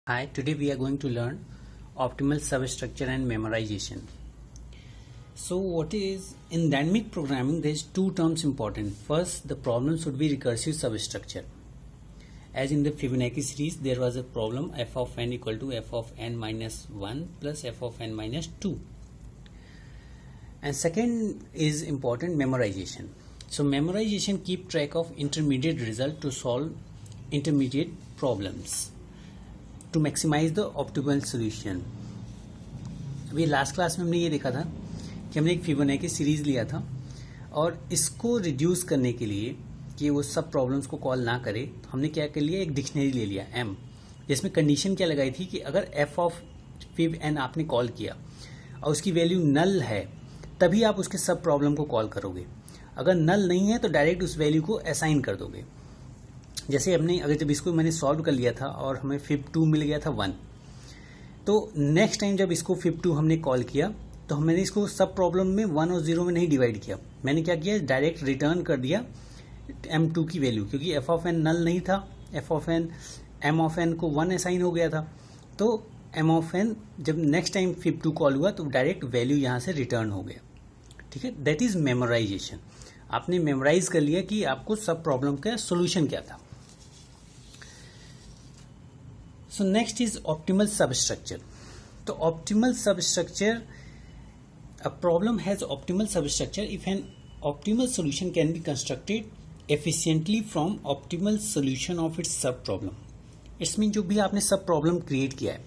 Hi, today we are going to learn optimal substructure and memorization. So what is in dynamic programming, there is two terms important. First, the problem should be recursive substructure. As in the Fibonacci series, there was a problem f of n equal to f of n minus 1 plus f of n minus 2. And second is important, memorization. So memorization keep track of intermediate result to solve intermediate problems, to maximise the optimal solution. अभी last class में हमने ये देखा था कि हमने एक Fibonacci series लिया था और इसको रिड्यूस करने के लिए कि वो सब प्रॉब्लम्स को कॉल ना करे, तो हमने क्या कर लिया, एक डिक्शनरी ले लिया एम, जिसमें कंडीशन क्या लगाई थी कि अगर एफ ऑफ फिब एन आपने कॉल किया और उसकी वैल्यू नल है तभी आप उसके सब प्रॉब्लम को कॉल करोगे. अगर नल नहीं है तो डायरेक्ट उस वैल्यू को असाइन कर दोगे. जैसे हमने अगर जब इसको मैंने सॉल्व कर लिया था और हमें फिब 2 मिल गया था 1, तो नेक्स्ट टाइम जब इसको फिब 2 हमने कॉल किया तो मैंने इसको सब प्रॉब्लम में 1 और 0 में नहीं डिवाइड किया. मैंने क्या किया, डायरेक्ट रिटर्न कर दिया m2 की वैल्यू, क्योंकि एफ ऑफ एन नल नहीं था. F of N M of N को 1 असाइन हो गया था, तो एम ऑफ एन जब नेक्स्ट टाइम फिब 2 कॉल हुआ तो डायरेक्ट वैल्यू यहाँ से रिटर्न हो गया. ठीक है, दैट इज मेमोराइजेशन. आपने मेमोराइज कर लिया कि आपको सब प्रॉब्लम का सोल्यूशन क्या था. So next is optimal substructure. So optimal substructure, a problem has optimal substructure if an optimal solution can be constructed efficiently from optimal solution of its sub problem. इसमें जो भी आपने सब प्रॉब्लम क्रिएट किया है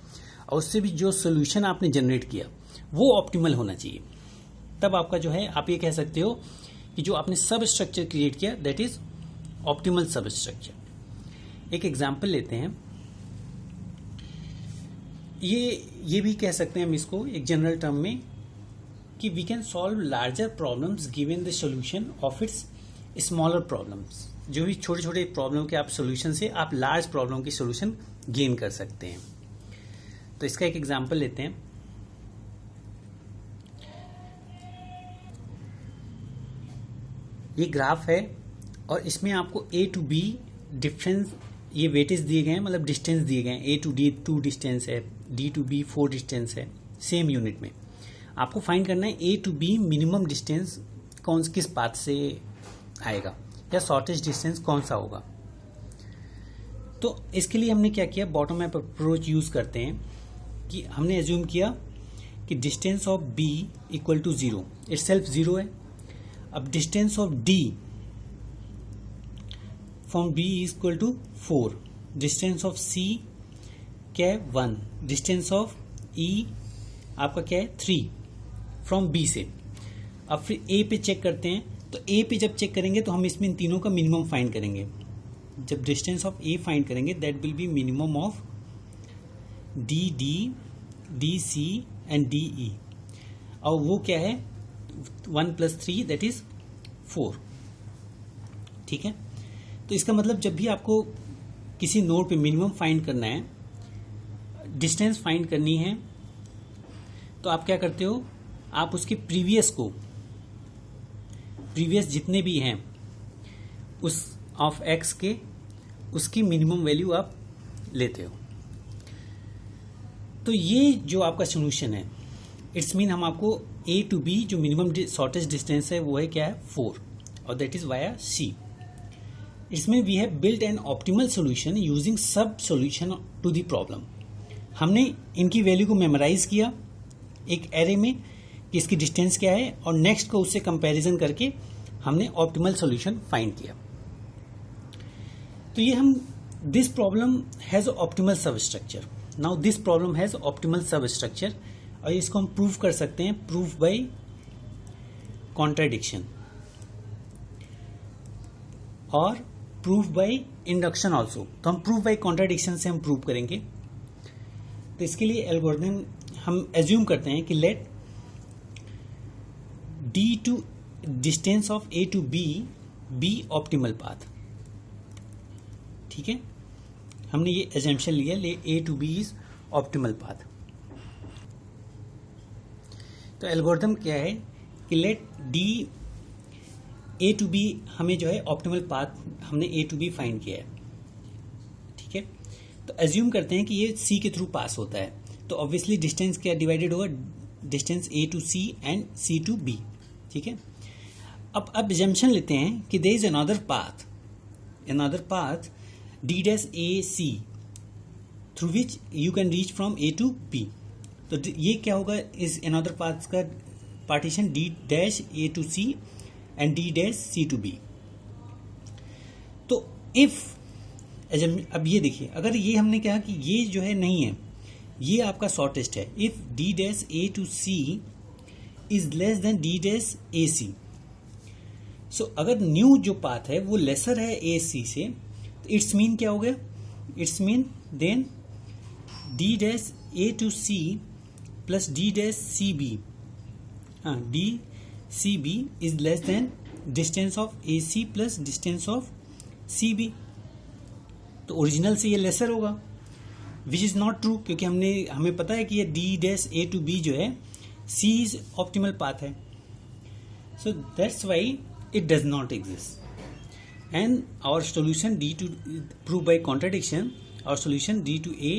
और उससे भी जो सोल्यूशन आपने जनरेट किया वो ऑप्टिमल होना चाहिए. तब आपका जो है, आप ये कह सकते हो कि जो आपने सब स्ट्रक्चर क्रिएट किया दैट इज ऑप्टिमल सब स्ट्रक्चर. एक एग्जाम्पल लेते हैं. ये भी कह सकते हैं हम इसको एक जनरल टर्म में कि we can solve larger problems given the solution of its smaller problems. जो भी छोटे छोटे प्रॉब्लम के आप सॉल्यूशन से आप लार्ज प्रॉब्लम की सॉल्यूशन गेन कर सकते हैं. तो इसका एक एग्जांपल लेते हैं. ये ग्राफ है और इसमें आपको ए टू बी डिफरेंस, ये वेटेज दिए गए हैं, मतलब डिस्टेंस दिए गए हैं. ए टू डी 2 डिस्टेंस है, डी टू बी 4 डिस्टेंस है, सेम यूनिट में. आपको फाइंड करना है ए टू बी मिनिमम डिस्टेंस किस पाथ से आएगा या शॉर्टेस्ट डिस्टेंस कौन सा होगा. तो इसके लिए हमने क्या किया, बॉटम अप अप्रोच यूज करते हैं कि हमने एज्यूम किया कि distance of B equal to 0, itself 0 है. अब distance of D from B is equal to 4, distance of C क्या है 1, डिस्टेंस ऑफ ई आपका क्या है 3 फ्रॉम बी से. अब फिर ए पे चेक करते हैं. तो ए पे जब चेक करेंगे तो हम इसमें इन तीनों का मिनिमम फाइंड करेंगे. जब डिस्टेंस ऑफ ए फाइंड करेंगे that will be minimum of D D, D C and D E. और वो क्या है 1 + 3 दैट इज 4. ठीक है, तो इसका मतलब जब भी आपको किसी नोड पे मिनिमम फाइंड करना है, डिस्टेंस फाइंड करनी है, तो आप क्या करते हो, आप उसके प्रीवियस जितने भी हैं उस ऑफ एक्स के, उसकी मिनिमम वैल्यू आप लेते हो. तो ये जो आपका सोल्यूशन है, इट्स मीन हम आपको ए टू बी जो मिनिमम शॉर्टेस्ट डिस्टेंस है वो है क्या है 4, और दैट इज वाया सी. इसमें we have built an optimal solution using sub solution to the problem. हमने इनकी वैल्यू को मेमोराइज किया एक एरे में कि इसकी डिस्टेंस क्या है, और नेक्स्ट को उससे कंपैरिजन करके हमने ऑप्टिमल सॉल्यूशन फाइंड किया. तो ये हम this problem has optimal substructure. Now this problem has optimal substructure, और इसको हम प्रूव कर सकते हैं प्रूफ बाय कॉन्ट्राडिक्शन और प्रूफ बाय इंडक्शन ऑल्सो. तो हम प्रूफ बाय कॉन्ट्राडिक्शन से हम प्रूव करेंगे. तो इसके लिए एल्गोरिथम हम एज्यूम करते हैं कि let D to distance of A to B optimal path. ठीक है, हमने ये एजम्पशन लिया, let A to B is optimal path. तो एल्गोरिथम क्या है कि let D A to B, हमें जो है ऑप्टिमल पाथ हमने ए टू बी फाइंड किया है. ठीक है, तो एज्यूम करते हैं कि ये सी के थ्रू पास होता है, तो ऑब्वियसली डिस्टेंस क्या डिवाइडेड होगा, distance A to C and C to B, ठीक है। अब एजम्पशन लेते हैं कि there is another path D dash A C through which you can reach from A to B. तो ये क्या होगा, इस अनदर पाथ का partition D dash A to C and D dash C to B. तो if अब ये देखिए, अगर ये हमने कहा कि ये जो है नहीं है, ये आपका शॉर्टेस्ट है, if D dash A to C is less than D dash A C. So अगर न्यू जो पाथ है वो लेसर है ए सी से, तो इट्स मीन क्या हो गया, it's mean then D dash A to C plus D dash C B, D C B is less than distance of A C plus distance of C B. तो original से ये laser होगा, which is not true, क्योंकि हमें पता है कि ये D dash A to B जो है सी इज ऑप्टिमल पाथ है। So that's why it does not exist, and our solution D to prove by contradiction, our solution D to A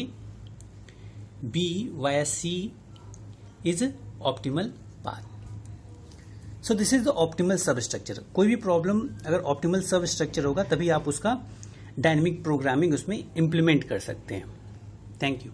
B via C is optimal path. So this is the optimal substructure. कोई भी problem अगर optimal substructure होगा तभी आप उसका dynamic programming उसमें implement कर सकते हैं। Thank you.